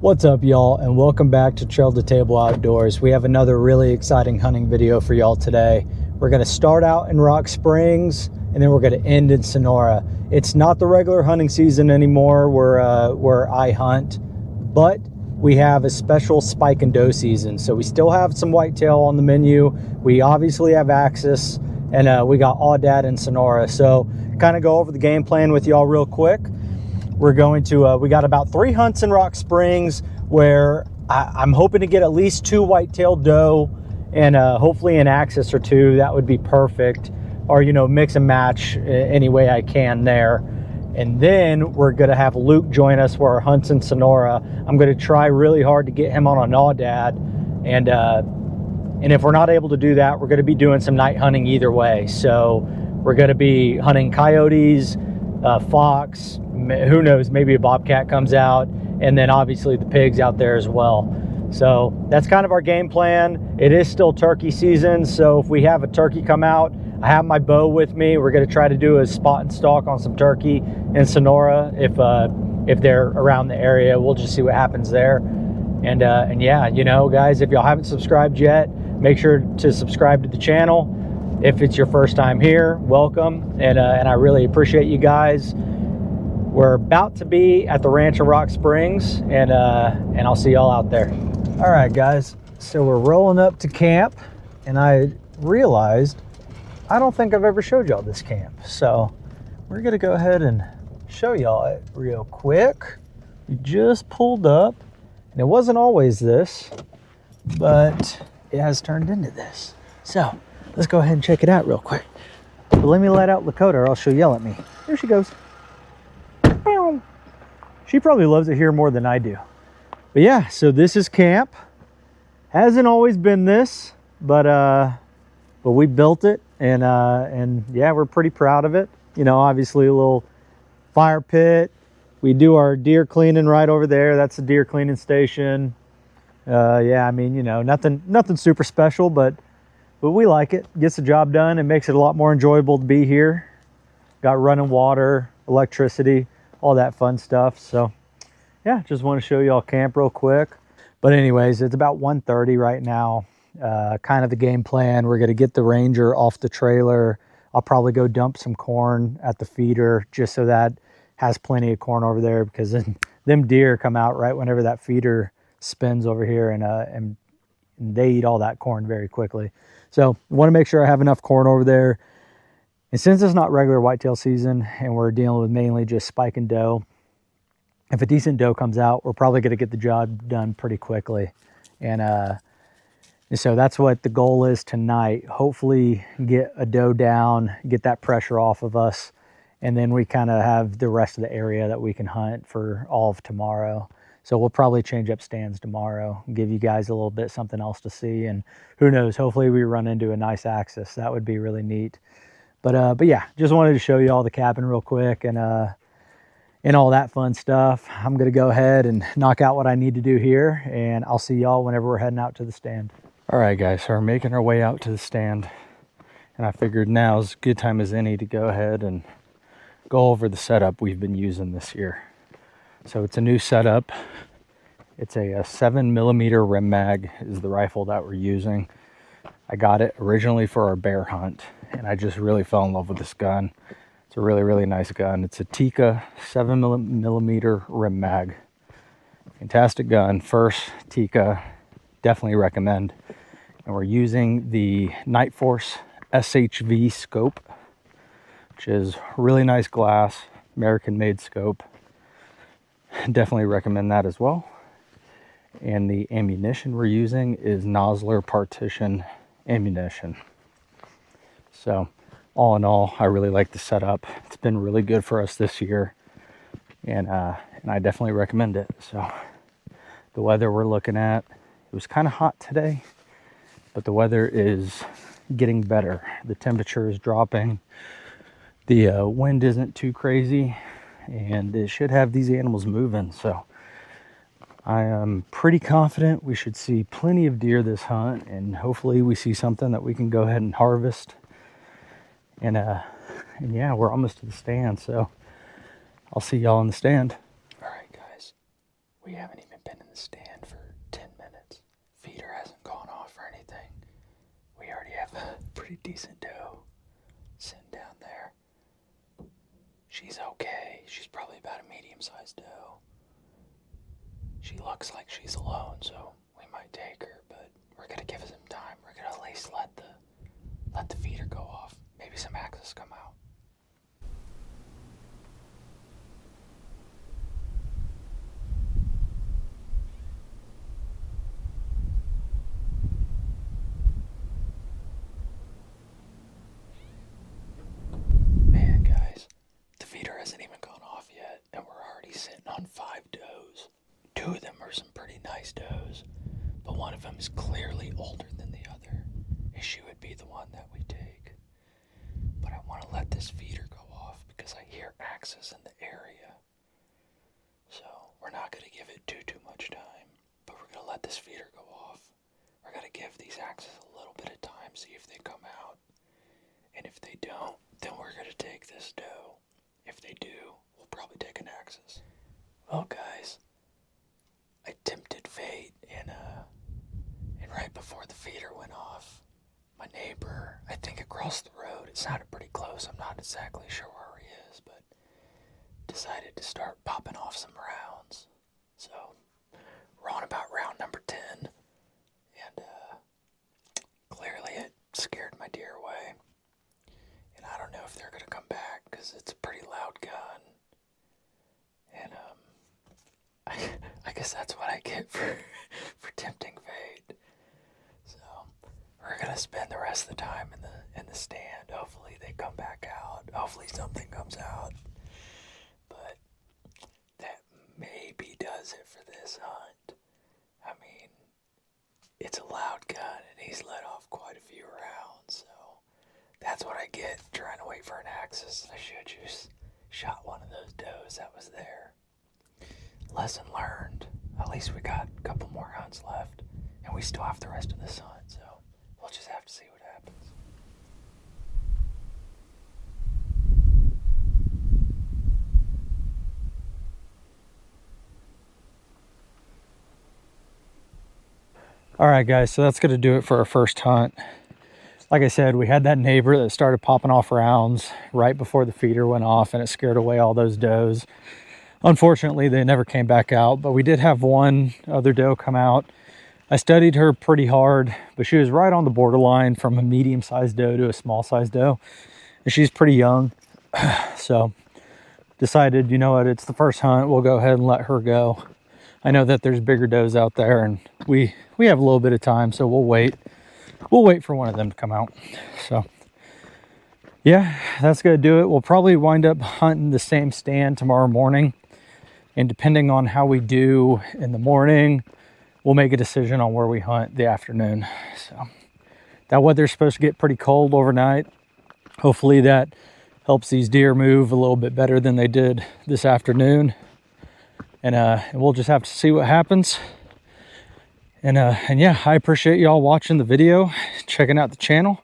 What's up, y'all, and welcome back to Trail to Table Outdoors. We have another really exciting hunting video for y'all today. We're going to start out in Rocksprings and then we're going to end in Sonora. It's not the regular hunting season anymore where I hunt, but we have a special spike and doe season. So we still have some whitetail on the menu. We obviously have access, and we got Aoudad in Sonora. So kind of go over the game plan with y'all real quick. We're going to, we got about 3 hunts in Rocksprings where I'm hoping to get at least 2 white-tailed doe and hopefully an axis or 2. That would be perfect. Or, you know, mix and match any way I can there. And then we're going to have Luke join us for our hunts in Sonora. I'm going to try really hard to get him on an Aoudad. And if we're not able to do that, we're going to be doing some night hunting either way. So we're going to be hunting coyotes, fox, who knows, maybe a bobcat comes out, and then obviously the pigs out there as well. So that's kind of our game plan. It is still turkey season, so if we have a turkey come out, I have my bow with me. We're going to try to do a spot and stalk on some turkey in Sonora if they're around the area. We'll just see what happens there. And yeah, you know, guys, if y'all haven't subscribed yet, make sure to subscribe to the channel. If it's your first time here, welcome, and I really appreciate you guys. We're about to be at the ranch in Rocksprings, and I'll see y'all out there. All right, guys, so we're rolling up to camp, and I realized I don't think I've ever showed y'all this camp, so we're gonna go ahead and show y'all it real quick. We just pulled up, and it wasn't always this, but it has turned into this. So let's go ahead and check it out real quick. But let me let out Lakota or else she'll yell at me. There she goes. She probably loves it here more than I do. But yeah, so this is camp. Hasn't always been this, but we built it, and yeah, we're pretty proud of it. You know, obviously a little fire pit. We do our deer cleaning right over there. That's the deer cleaning station. Yeah, I mean, you know, nothing super special, but we like it. Gets the job done. It makes it a lot more enjoyable to be here. Got running water, electricity, all that fun stuff. So yeah, just want to show y'all camp real quick. But anyways, it's about 1:30 right now. Kind of the game plan. We're going to get the Ranger off the trailer. I'll probably go dump some corn at the feeder just so that has plenty of corn over there, because then them deer come out right whenever that feeder spins over here, and they eat all that corn very quickly. So I want to make sure I have enough corn over there. And since it's not regular whitetail season and we're dealing with mainly just spike and doe, if a decent doe comes out, we're probably going to get the job done pretty quickly. And so that's what the goal is tonight. Hopefully get a doe down, get that pressure off of us, and then we kind of have the rest of the area that we can hunt for all of tomorrow. So we'll probably change up stands tomorrow, give you guys a little bit something else to see, and who knows, hopefully we run into a nice axis. That would be really neat. But yeah, just wanted to show you all the cabin real quick and all that fun stuff. I'm gonna go ahead and knock out what I need to do here, and I'll see y'all whenever we're heading out to the stand. All right, guys, so we're making our way out to the stand, and I figured now's a good time as any to go ahead and go over the setup we've been using this year. So it's a new setup. It's a 7mm rim mag is the rifle that we're using. I got it originally for our bear hunt, and I just really fell in love with this gun. It's a really, really nice gun. It's a Tikka 7mm rim mag. Fantastic gun. First Tikka, definitely recommend. And we're using the Night Force SHV scope, which is really nice glass, American-made scope. Definitely recommend that as well. And the ammunition we're using is Nosler Partition ammunition. So all in all, I really like the setup. It's been really good for us this year, and I definitely recommend it. So the weather we're looking at, it was kind of hot today, but the weather is getting better. The temperature is dropping. The wind isn't too crazy, and it should have these animals moving. So I am pretty confident we should see plenty of deer this hunt, and hopefully we see something that we can go ahead and harvest. And yeah, we're almost to the stand, so I'll see y'all in the stand. All right, guys, We haven't even been in the stand for 10 minutes. Feeder hasn't gone off or anything. We already have a pretty decent doe sitting down there. She's okay. She's probably about a medium-sized doe. She looks like she's alone, so we might take her, but we're gonna give it some time. We're gonna at least let the feeder go off. Maybe some axes come out. Man, guys, the feeder hasn't even gone off yet, and we're already sitting on 5 does. 2 of them are some pretty nice does, but one of them is clearly older than the other, and she would be the one that we take. But I want to let this feeder go off because I hear axes in the area. So we're not going to give it too much time, but we're going to let this feeder go off. We're going to give these axes a little bit of time, see if they come out. And if they don't, then we're going to take this doe. If they do, we'll probably take an axis. Well, guys, I tempted fate, and right before the feeder went off, my neighbor, I think across the road, it sounded pretty close, I'm not exactly sure where he is, but decided to start popping off some rounds. So we're on about round number 10, and clearly it scared my deer away. And I don't know if they're going to come back because it's a pretty loud gun. And I guess that's what I get for tempting fate. So we're going to spend the rest of the time in the stand. Hopefully they come back out. Hopefully something comes out. But that maybe does it for this hunt. I mean, it's a loud gun and he's let off quite a few rounds, so that's what I get trying to wait for an axis. I should just shot one of those does that was there. Lesson learned. At least we got a couple more hunts left, and we still have the rest of this hunt, so we'll just have to see what happens. All right, guys, so that's going to do it for our first hunt. Like I said, we had that neighbor that started popping off rounds right before the feeder went off, and it scared away all those does. Unfortunately, they never came back out, but we did have one other doe come out. I studied her pretty hard, but she was right on the borderline from a medium-sized doe to a small-sized doe, and she's pretty young. So decided, you know what, it's the first hunt, we'll go ahead and let her go. I know that there's bigger does out there, and we have a little bit of time, so we'll wait for one of them to come out. So yeah, that's gonna do it. We'll probably wind up hunting the same stand tomorrow morning, and depending on how we do in the morning, we'll make a decision on where we hunt the afternoon. So that weather's supposed to get pretty cold overnight. Hopefully that helps these deer move a little bit better than they did this afternoon. And we'll just have to see what happens. And yeah, I appreciate y'all watching the video, checking out the channel.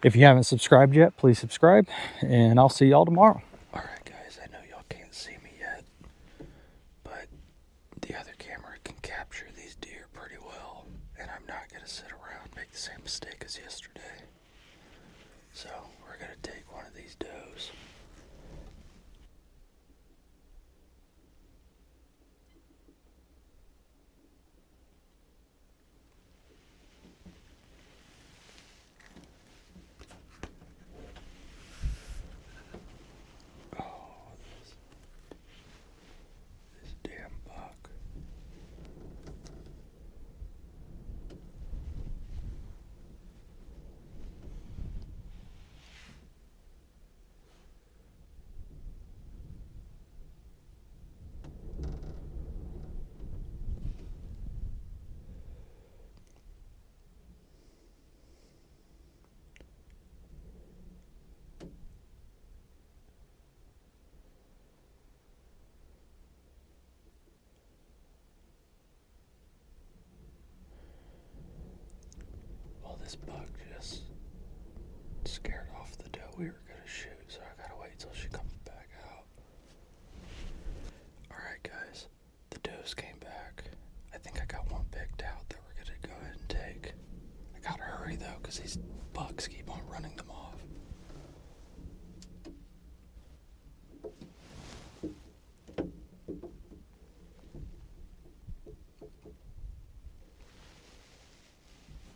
If you haven't subscribed yet, please subscribe, and I'll see y'all tomorrow. All right, guys, I know y'all can't see me yet, but the other camera can capture these deer pretty well, and I'm not gonna sit around and make the same mistake as yesterday. So we're gonna take one of these does. This buck just scared off the doe we were gonna shoot, so I gotta wait till she comes back out. Alright, guys, the does came back. I think I got one picked out that we're gonna go ahead and take. I gotta hurry though, because these bucks keep on running them off.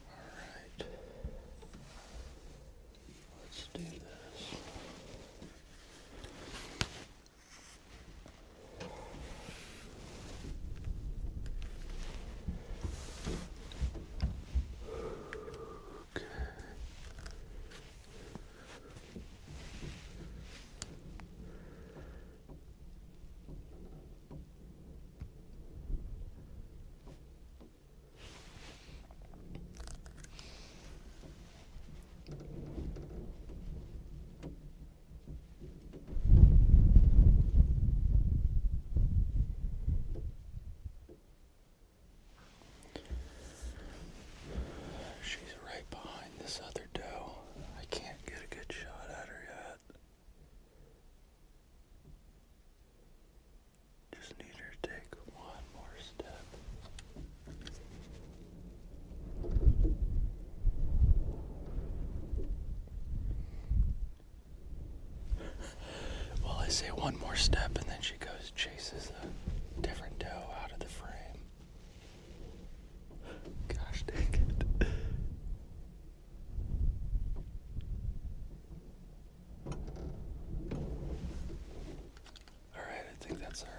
Alright. Let's do this. Okay. She's right behind this other doe. I can't get a good shot at her yet. Just need her to take one more step. Well, I say one more step and then she goes chases a different doe out of the frame. Gosh dang it. Alright, I think that's her.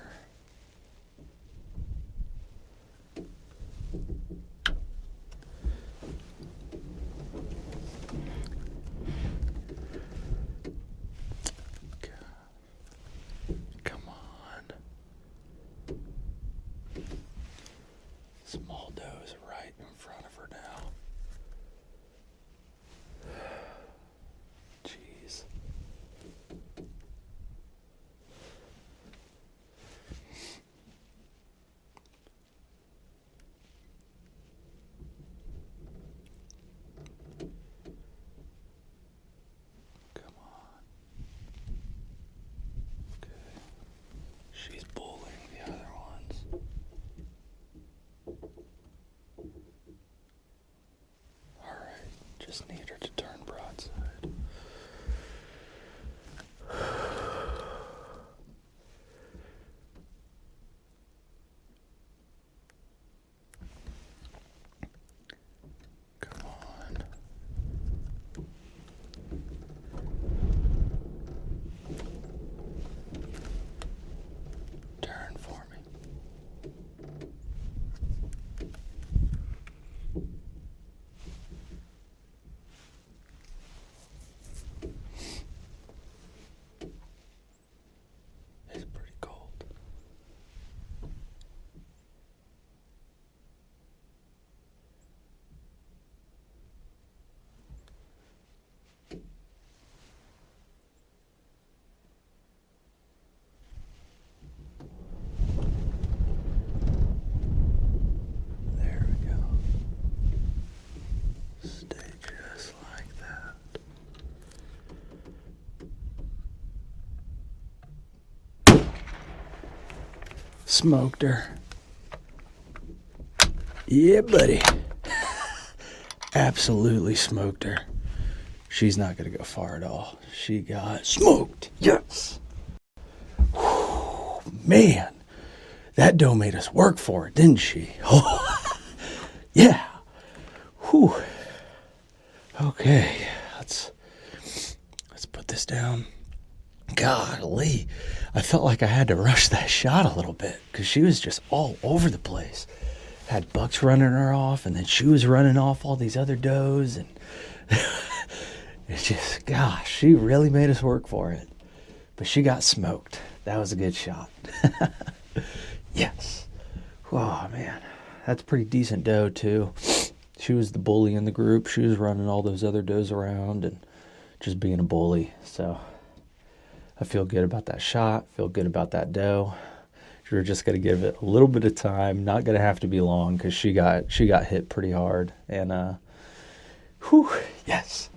Come on. Small doe is right in front of her now. Jeez. Come on. Okay. She's bullying the other ones. Alright, just need her to turn broadside. Come on. Turn for me. It's pretty cold. There we go. Stay just like that. Smoked her. Yeah, buddy. Absolutely smoked her. She's not going to go far at all. She got smoked. Yes. Whew, man, that doe made us work for it, didn't she? Oh, yeah. Whew. Okay, let's put this down. Golly, I felt like I had to rush that shot a little bit because she was just all over the place. Had bucks running her off, and then she was running off all these other does, and it's just, gosh, she really made us work for it. But she got smoked. That was a good shot. Yes. Oh, man. That's a pretty decent doe, too. She was the bully in the group. She was running all those other does around and just being a bully. So I feel good about that shot. Feel good about that doe. We're just going to give it a little bit of time. Not going to have to be long because she got hit pretty hard. And, whew, yes.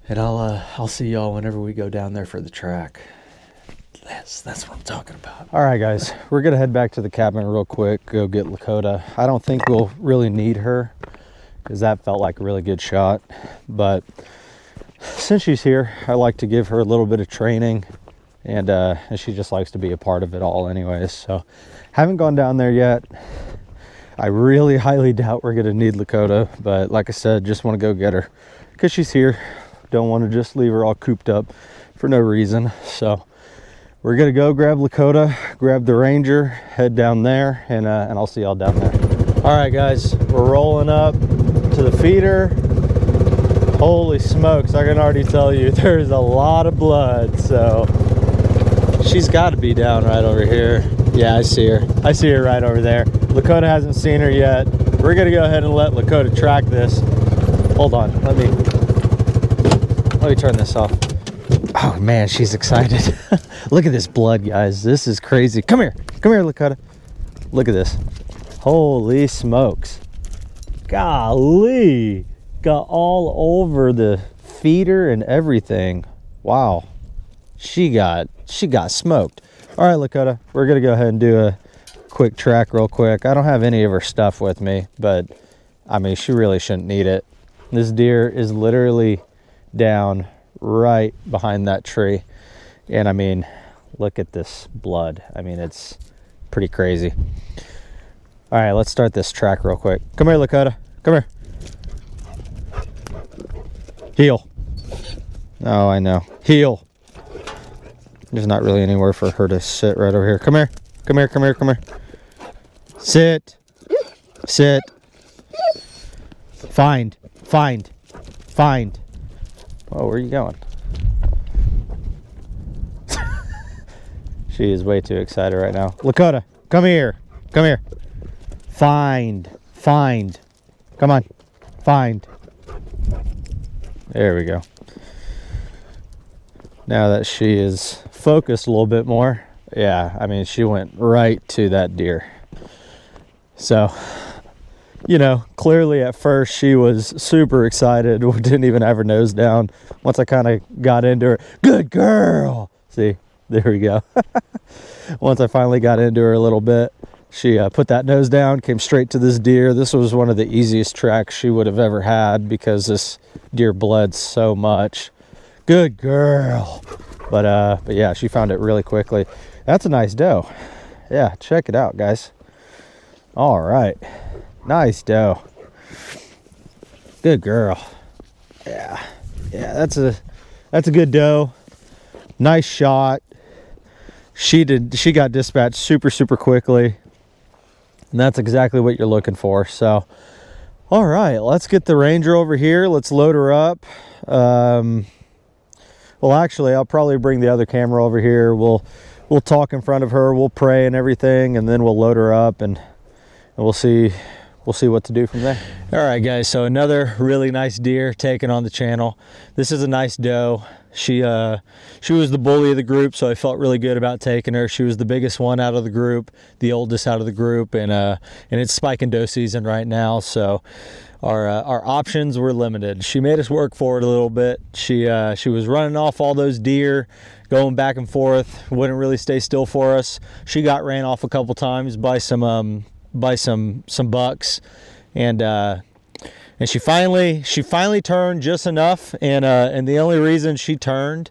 And I'll see y'all whenever we go down there for the track. That's what I'm talking about. All right, guys, we're gonna head back to the cabin real quick, go get Lakota. I don't think we'll really need her because that felt like a really good shot. But since she's here, I like to give her a little bit of training, and she just likes to be a part of it all anyways. So haven't gone down there yet. I really highly doubt we're gonna need Lakota, but like I said, just want to go get her because she's here. Don't want to just leave her all cooped up for no reason. So we're gonna go grab Lakota, grab the Ranger, head down there, and I'll see y'all down there. All right, guys, we're rolling up to the feeder. Holy smokes, I can already tell you there's a lot of blood. So she's got to be down right over here. Yeah, I see her. I see her right over there. Lakota hasn't seen her yet. We're gonna go ahead and let Lakota track this. Hold on, let me turn this off. Oh man, she's excited. Look at this blood, guys. This is crazy. Come here, Lakota. Look at this. Holy smokes. Golly, got all over the feeder and everything. Wow, she got smoked. All right, Lakota, we're gonna go ahead and do a quick track real quick. I don't have any of her stuff with me, but I mean, she really shouldn't need it. This deer is literally down right behind that tree, and I mean, look at this blood. I mean, it's pretty crazy. All right, let's start this track real quick. Come here, Lakota. Come here. Heel. Oh, I know. Heel. There's not really anywhere for her to sit right over here. Come here. Come here, come here, come here. Sit. Sit. Find. Find. Find. Oh, where are you going? She is way too excited right now. Lakota, come here. Come here. Find. Find. Come on. Find. There we go. Now that she is focused a little bit more, yeah, I mean, she went right to that deer. So, you know, clearly at first she was super excited, didn't even have her nose down. Once I kind of got into her, good girl. See, there we go. Once I finally got into her a little bit, she put that nose down, came straight to this deer. This was one of the easiest tracks she would have ever had because this deer bled so much. Good girl. But yeah, she found it really quickly. That's a nice doe. Yeah, check it out, guys. All right, nice doe. Good girl. Yeah, that's a good doe. Nice shot. She got dispatched super quickly, and that's exactly what you're looking for. So all right, let's get the Ranger over here. Let's load her up. Well, actually, I'll probably bring the other camera over here. We'll talk in front of her. We'll pray and everything, and then we'll load her up, and we'll see what to do from there. All right, guys. So another really nice deer taken on the channel. This is a nice doe. She was the bully of the group, so I felt really good about taking her. She was the biggest one out of the group, the oldest out of the group, and it's spike and doe season right now, so our options were limited. She made us work for it a little bit. She was running off all those deer, going back and forth, wouldn't really stay still for us. She got ran off a couple times by some bucks, and she finally turned just enough, and the only reason she turned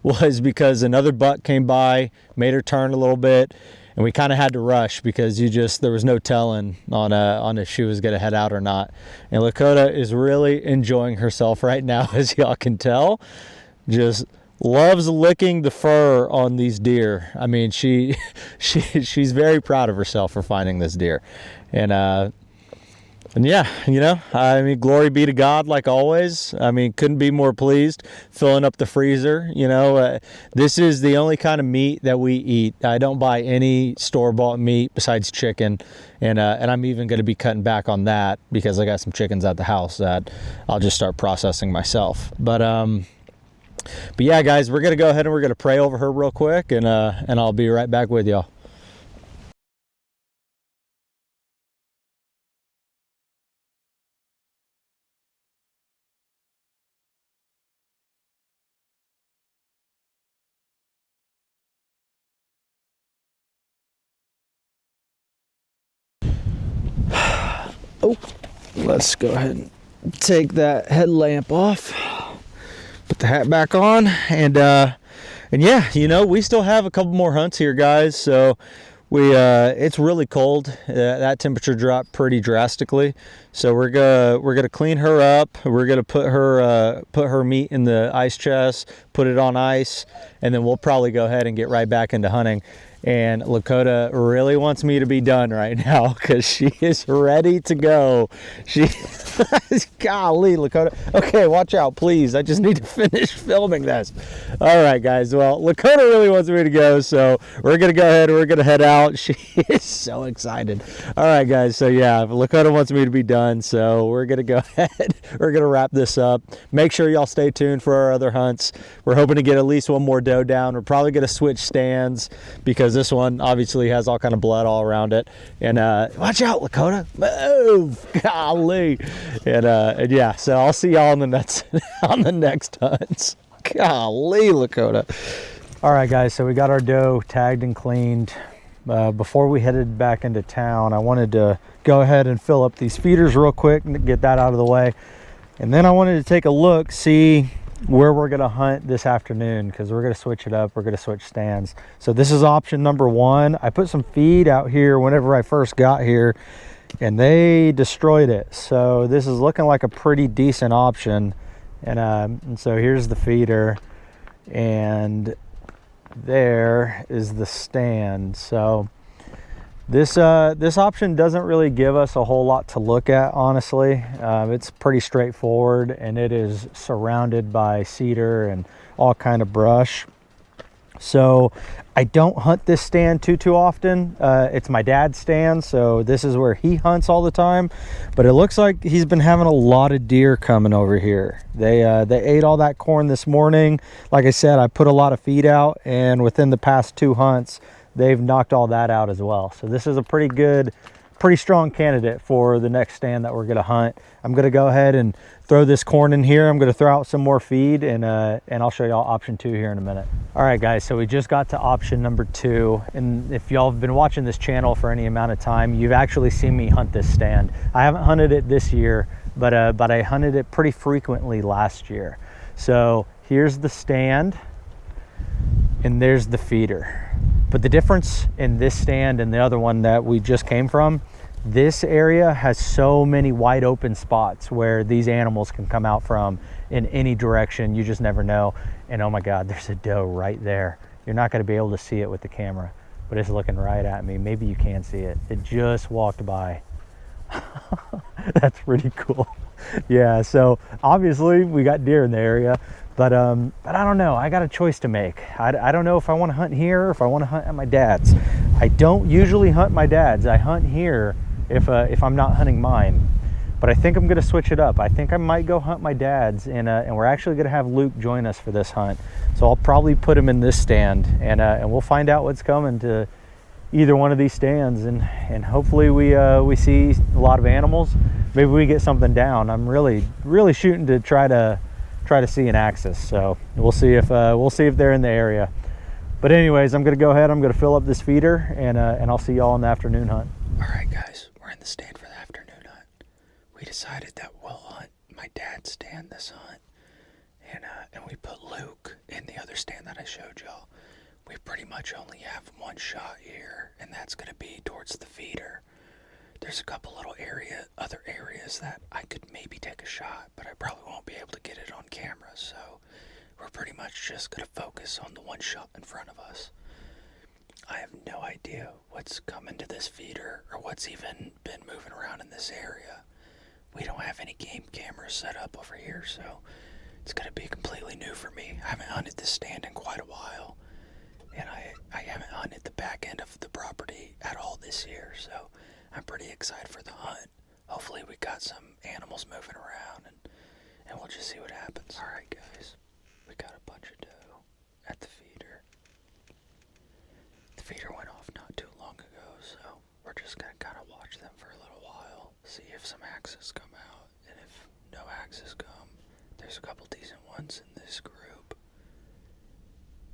was because another buck came by, made her turn a little bit, and we kind of had to rush because there was no telling on if she was gonna head out or not. And Lakota is really enjoying herself right now, as y'all can tell. Just loves licking the fur on these deer. I mean, she's very proud of herself for finding this deer, and yeah, you know, I mean, glory be to God, like always. I mean, couldn't be more pleased. Filling up the freezer, you know. This is the only kind of meat that we eat. I don't buy any store-bought meat besides chicken, and I'm even going to be cutting back on that because I got some chickens at the house that I'll just start processing myself. But yeah, guys, we're going to go ahead and we're going to pray over her real quick, and I'll be right back with y'all. Oh, let's go ahead and take that headlamp off, put the hat back on, and yeah, you know, we still have a couple more hunts here, guys. So it's really cold. That temperature dropped pretty drastically. So we're gonna clean her up. We're gonna put her meat in the ice chest, put it on ice, and then we'll probably go ahead and get right back into hunting. And Lakota really wants me to be done right now because she is ready to go. She, golly, Lakota. Okay, watch out, please. I just need to finish filming this. All right, guys. Well, Lakota really wants me to go, so we're going to go ahead. We're going to head out. She is so excited. All right, guys. So, yeah, Lakota wants me to be done, so we're going to go ahead. We're going to wrap this up. Make sure y'all stay tuned for our other hunts. We're hoping to get at least one more doe down. We're probably going to switch stands because this one obviously has all kind of blood all around it. And watch out, Lakota. Move. Golly. And yeah, so I'll see y'all on the next hunts. Golly, Lakota. All right, guys, so we got our doe tagged and cleaned. Before we headed back into town, I wanted to go ahead and fill up these feeders real quick and get that out of the way. And then I wanted to take a look, see where we're gonna hunt this afternoon, because we're gonna switch it up. We're gonna switch stands. So this is option number one. I put some feed out here whenever I first got here and they destroyed it. So this is looking like a pretty decent option. And so here's the feeder and there is the stand. So this option doesn't really give us a whole lot to look at, honestly. It's pretty straightforward and it is surrounded by cedar and all kind of brush. So I don't hunt this stand too often. It's my dad's stand, so this is where he hunts all the time. But it looks like he's been having a lot of deer coming over here. They ate all that corn this morning. Like I said, I put a lot of feed out, and within the past 2 hunts, they've knocked all that out as well. So this is a pretty strong candidate for the next stand that we're gonna hunt. I'm gonna go ahead and throw this corn in here. I'm gonna throw out some more feed, and I'll show y'all option 2 here in a minute. All right, guys, so we just got to option number 2. And if y'all have been watching this channel for any amount of time, you've actually seen me hunt this stand. I haven't hunted it this year, but I hunted it pretty frequently last year. So here's the stand and there's the feeder. But the difference in this stand and the other one that we just came from, this area has so many wide open spots where these animals can come out from in any direction. You just never know. And oh my God, there's a doe right there. You're not gonna be able to see it with the camera, but it's looking right at me. Maybe you can see it. It just walked by. That's pretty cool. Yeah, so obviously we got deer in the area, but I don't know. I got a choice to make. I don't know if I want to hunt here or if I want to hunt at my dad's. I don't usually hunt my dad's. I hunt here if I'm not hunting mine. But I think I'm going to switch it up. I think I might go hunt my dad's, and we're actually going to have Luke join us for this hunt. So I'll probably put him in this stand, and we'll find out what's coming to either one of these stands, and hopefully we see a lot of animals. Maybe we get something down. I'm really shooting to try to see an axis. So we'll see if they're in the area. But anyways, I'm gonna go ahead. I'm gonna fill up this feeder, and I'll see y'all on the afternoon hunt. All right, guys, we're in the stand for the afternoon hunt. We decided that we'll hunt my dad's stand this hunt, and we put Luke in the other stand that I showed y'all. We pretty much only have one shot here, and that's going to be towards the feeder. There's a couple little other areas that I could maybe take a shot, but I probably won't be able to get it on camera, so we're pretty much just going to focus on the one shot in front of us. I have no idea what's coming to this feeder or what's even been moving around in this area. We don't have any game cameras set up over here, so it's going to be completely new for me. I haven't hunted this stand in quite a while. And I haven't hunted the back end of the property at all this year, so I'm pretty excited for the hunt. Hopefully we got some animals moving around, and we'll just see what happens. All right, guys, we got a bunch of doe at the feeder. The feeder went off not too long ago, so we're just gonna kind of watch them for a little while, see if some axes come out, and if no axes come, there's a couple decent ones in this group.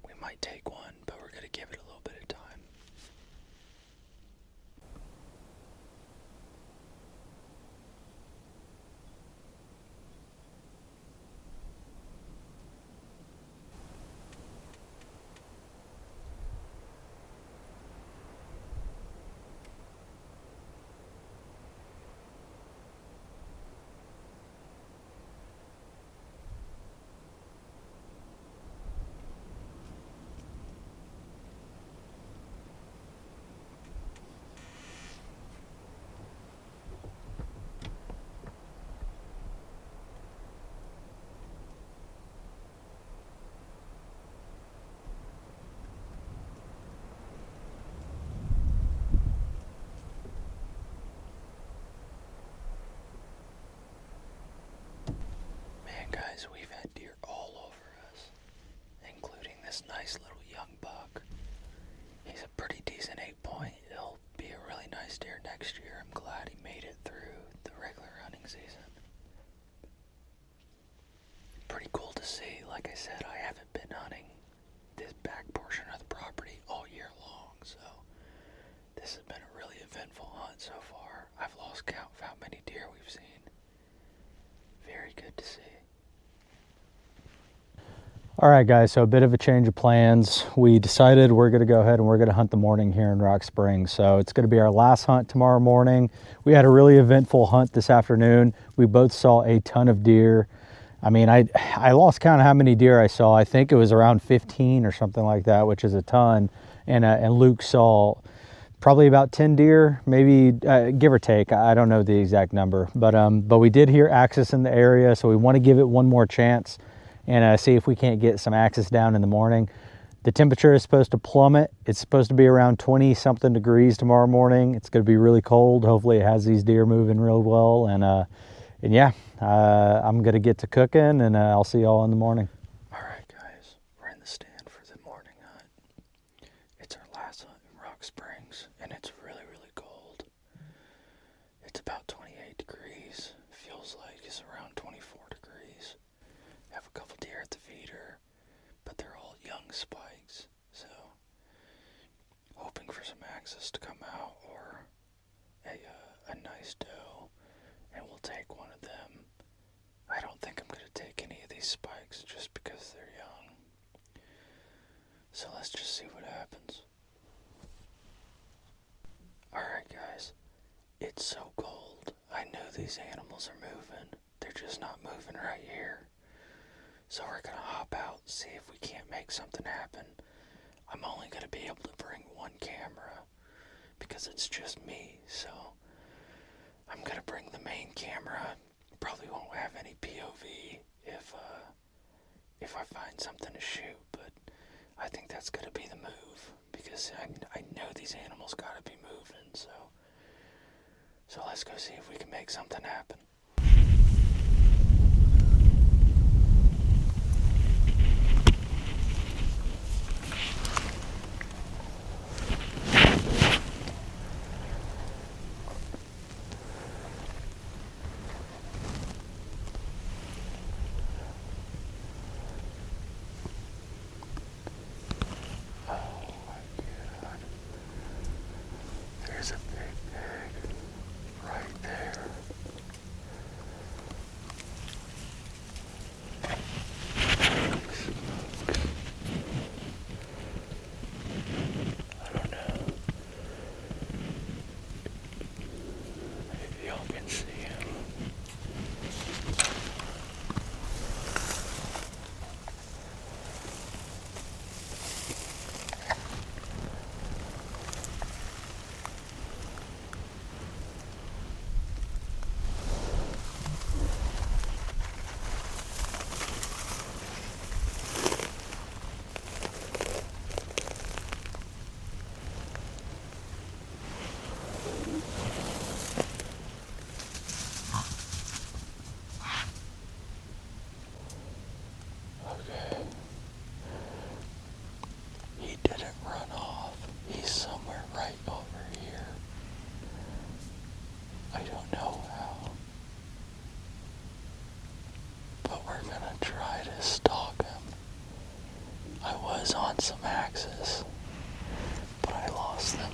We might take one, but we're going to give it a little bit of time. And guys, we've had deer all over us, including this nice little young buck. He's a pretty decent 8-point. He'll be a really nice deer next year. I'm glad he made it through the regular hunting season. Pretty cool to see. Like I said, I haven't been hunting this back portion of the property all year long, so this has been a really eventful hunt so far. I've lost count of how many deer we've seen. Very good to see. All right, guys, so a bit of a change of plans. We decided we're going to go ahead and we're going to hunt the morning here in Rocksprings. So it's going to be our last hunt tomorrow morning. We had a really eventful hunt this afternoon. We both saw a ton of deer. I mean, I lost count of how many deer I saw. I think it was around 15 or something like that, which is a ton. And Luke saw probably about 10 deer, maybe give or take. I don't know the exact number, but we did hear axis in the area, so we want to give it one more chance and see if we can't get some axis down in the morning. The temperature is supposed to plummet. It's supposed to be around 20 something degrees tomorrow morning. It's going to be really cold. Hopefully it has these deer moving real well. And yeah, I'm going to get to cooking, and I'll see y'all in the morning. All right, guys, we're in the stand for the morning hunt. It's our last hunt in Rocksprings, and it's really, really cold. It's about 28 degrees. Feels like it's around 24 degrees. Have a couple deer at the feeder, but they're all young spikes, so hoping for some axis to come out or a nice doe, and we'll take one of them. I don't think I'm going to take any of these spikes just because they're young. So let's just see what happens. Alright guys, it's so cold. I know these animals are moving. They're just not moving right here. So we're going to hop out, see if we can't make something happen. I'm only going to be able to bring one camera because it's just me, so I'm going to bring the main camera. Probably won't have any POV if I find something to shoot, but I think that's going to be the move because I know these animals got to be moving, so let's go see if we can make something happen. There's a big pig right there. I don't know if y'all can see him. Okay. He didn't run off. He's somewhere right over here. I don't know how. But we're gonna try to stalk him. I was on some axes, but I lost them.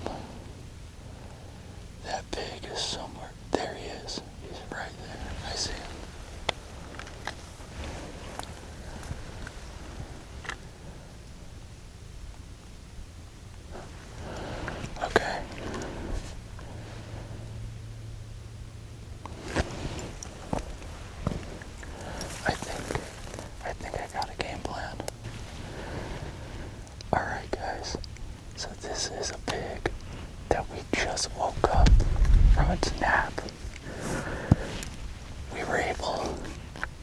That pig is somewhere. There he is. He's right there. I see him. Okay. I think I got a game plan. Alright guys, so this is a pig that we just woke up from its nap. We were able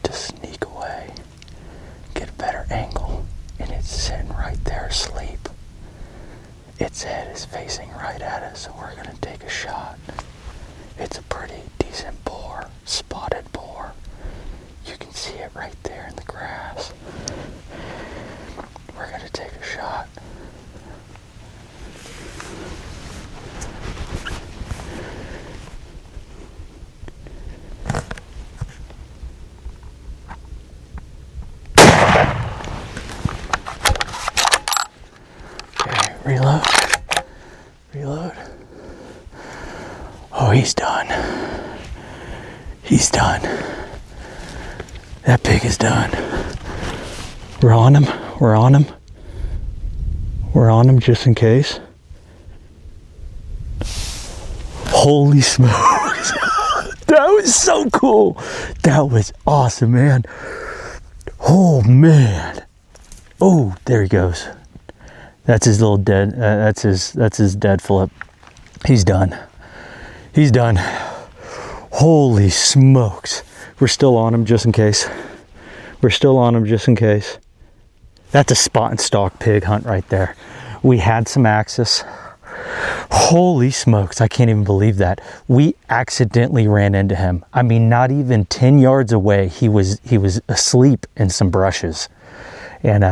to sneak away, get a better angle, and it's sitting right there asleep. Its head is facing right at us, so we're gonna take a shot. It's a pretty decent boar, spotted boar. You can see it right there. reload. Reload. Oh, he's done. He's done. That pig is done. We're on him. We're on him. We're on him just in case. Holy smokes. That was so cool. That was awesome, man. Oh, man. Oh, there he goes. That's his little dead, that's his dead flip. He's done. He's done. Holy smokes. We're still on him just in case. We're still on him just in case. That's a spot and stalk pig hunt right there. We had some access. Holy smokes, I can't even believe that. We accidentally ran into him. I mean, not even 10 yards away, he was asleep in some brushes. And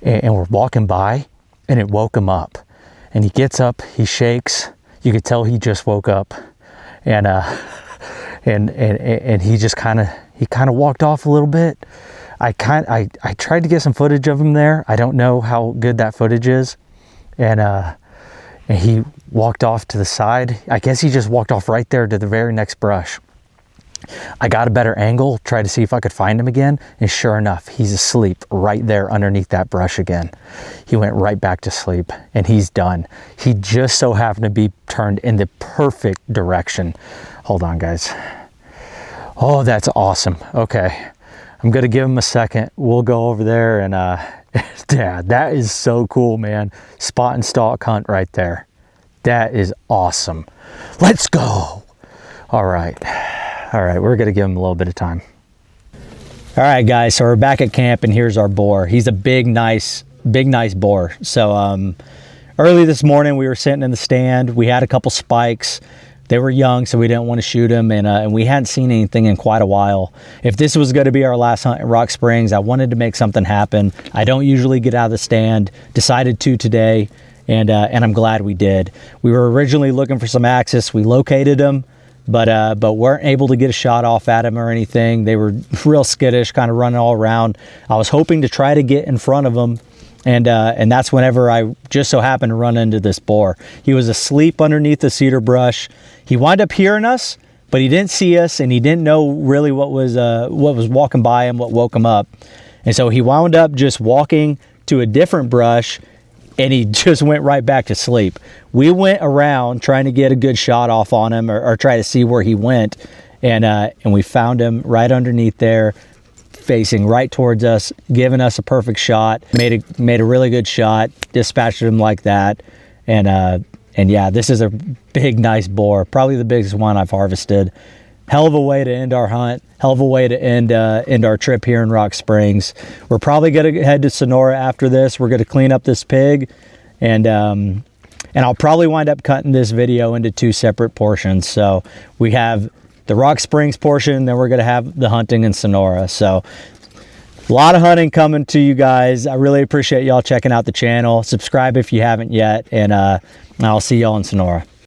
we're walking by, and it woke him up. And he gets up, he shakes. You could tell he just woke up. And he just kind of walked off a little bit. I tried to get some footage of him there. I don't know how good that footage is. And he walked off to the side. I guess he just walked off right there to the very next brush. I got a better angle, tried to see if I could find him again, and sure enough, he's asleep right there underneath that brush again. He went right back to sleep, and he's done. He just so happened to be turned in the perfect direction. Hold on, guys. Oh, that's awesome. Okay, I'm gonna give him a second. We'll go over there and yeah, that is so cool, man. Spot and stalk hunt right there. That is awesome. Let's go. All right, we're gonna give him a little bit of time. All right, guys, so we're back at camp, and here's our boar. He's a big, nice boar. So early this morning, we were sitting in the stand. We had a couple spikes. They were young, so we didn't want to shoot them, and we hadn't seen anything in quite a while. If this was going to be our last hunt at Rocksprings, I wanted to make something happen. I don't usually get out of the stand. Decided to today, and I'm glad we did. We were originally looking for some access. We located them, but weren't able to get a shot off at them or anything. They were real skittish, kind of running all around. I was hoping to try to get in front of them, and that's whenever I just so happened to run into this boar. He was asleep underneath the cedar brush. He wound up hearing us, but he didn't see us, and he didn't know really what was walking by him, what woke him up. And so he wound up just walking to a different brush, and he just went right back to sleep. We went around trying to get a good shot off on him, or try to see where he went, and we found him right underneath there, facing right towards us, giving us a perfect shot. Made a really good shot, dispatched him like that, and yeah, this is a big, nice boar, probably the biggest one I've harvested. Hell of a way to end our hunt. Hell of a way to end our trip here in Rocksprings. We're probably gonna head to Sonora after this. We're gonna clean up this pig, and I'll probably wind up cutting this video into 2 separate portions. So we have the Rocksprings portion, then we're gonna have the hunting in Sonora. So a lot of hunting coming to you guys. I really appreciate y'all checking out the channel. Subscribe if you haven't yet, and I'll see y'all in Sonora.